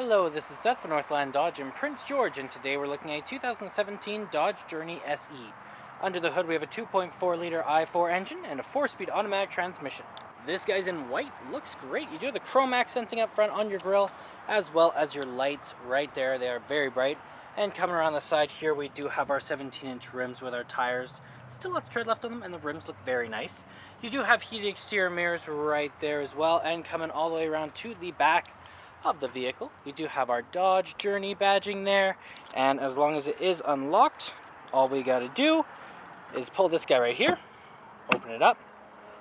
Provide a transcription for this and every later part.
Hello, this is Seth from Northland Dodge in Prince George, and today we're looking at a 2017 Dodge Journey SE. Under the hood we have a 2.4-liter i4 engine and a 4-speed automatic transmission. This guy's in white, looks great. You do have the chrome accenting up front on your grille, as well as your lights right there. They are very bright. And coming around the side here, we do have our 17-inch rims with our tires. Still lots of tread left on them, and the rims look very nice. You do have heated exterior mirrors right there as well, and coming all the way around to the back of the vehicle, we do have our Dodge Journey badging there, and as long as it is unlocked, all we got to do is pull this guy right here, open it up.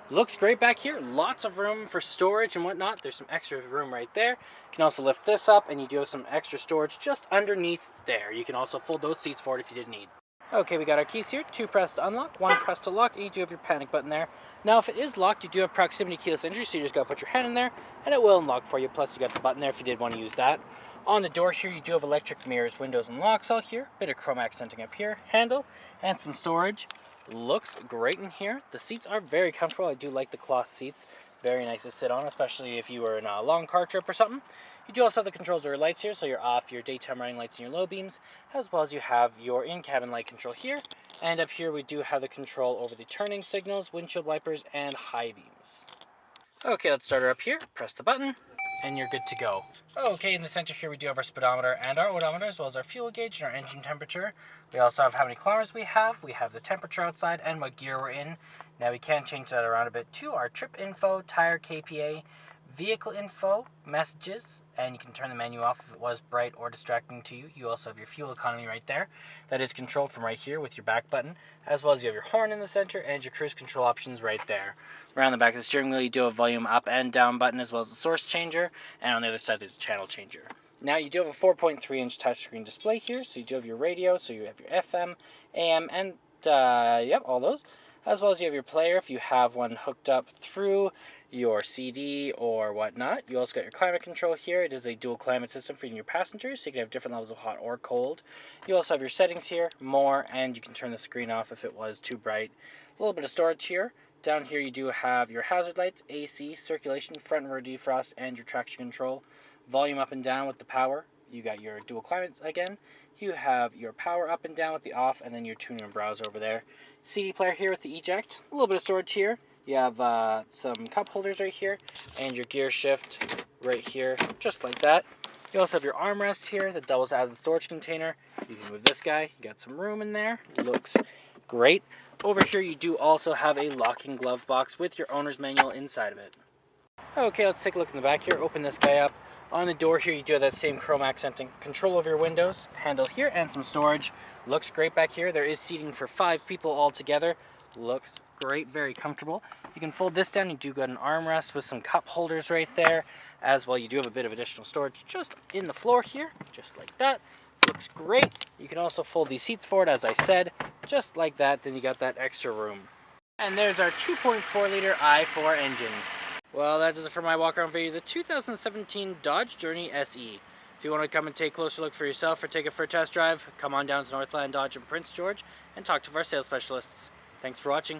Looks great back here, lots of room for storage and whatnot. There's some extra room right there. You can also lift this up, and you do have some extra storage just underneath there. You can also fold those seats forward if you did need. Okay, we got our keys here, 2 press to unlock, 1 press to lock, and you do have your panic button there. Now, if it is locked, you do have proximity keyless entry, so you just got to put your hand in there, and it will unlock for you. Plus, you got the button there if you did want to use that. On the door here, you do have electric mirrors, windows, and locks all here. Bit of chrome accenting up here, handle, and some storage. Looks great in here. The seats are very comfortable. I do like the cloth seats. Very nice to sit on, especially if you were in a long car trip or something. You do also have the controls of your lights here, so you're off your daytime running lights and your low beams, as well as you have your in-cabin light control here. And up here we do have the control over the turning signals, windshield wipers, and high beams. Okay, let's start her up here. Press the button, and you're good to go. Okay, in the center here we do have our speedometer and our odometer, as well as our fuel gauge and our engine temperature. We also have how many kilometers we have the temperature outside, and what gear we're in. Now we can change that around a bit to our trip info, tire KPA, vehicle info, messages, and you can turn the menu off if it was bright or distracting to you. You also have your fuel economy right there. That is controlled from right here with your back button, as well as you have your horn in the center and your cruise control options right there. Around the back of the steering wheel, you do have a volume up and down button, as well as a source changer, and on the other side there's a channel changer. Now you do have a 4.3-inch touchscreen display here, so you do have your radio, so you have your FM, AM, and all those, as well as you have your player if you have one hooked up through your CD or whatnot. You also got your climate control here. It is a dual climate system for you and your passengers, so you can have different levels of hot or cold. You also have your settings here, more, and you can turn the screen off if it was too bright. A little bit of storage here. Down here you do have your hazard lights, AC, circulation, front and rear defrost, and your traction control. Volume up and down with the power. You got your dual climates again. You have your power up and down with the off, and then your tuner and browse over there. CD player here with the eject. A little bit of storage here. You have some cup holders right here, and your gear shift right here, just like that. You also have your armrest here that doubles as a storage container. You can move this guy. You got some room in there. Looks great. Over here you do also have a locking glove box with your owner's manual inside of it. Okay, let's take a look in the back here. Open this guy up. On the door here you do have that same chrome accenting. Control over your windows, handle here, and some storage. Looks great back here. There is seating for 5 people all together. Looks great, very comfortable. You can fold this down. You do got an armrest with some cup holders right there. As well, you do have a bit of additional storage just in the floor here, just like that. Looks great. You can also fold these seats forward, as I said, just like that. Then you got that extra room. And there's our 2.4-liter i4 engine. Well, that does it for my walk-around video of the 2017 Dodge Journey SE. If you want to come and take a closer look for yourself or take it for a test drive, come on down to Northland Dodge in Prince George and talk to our sales specialists. Thanks for watching.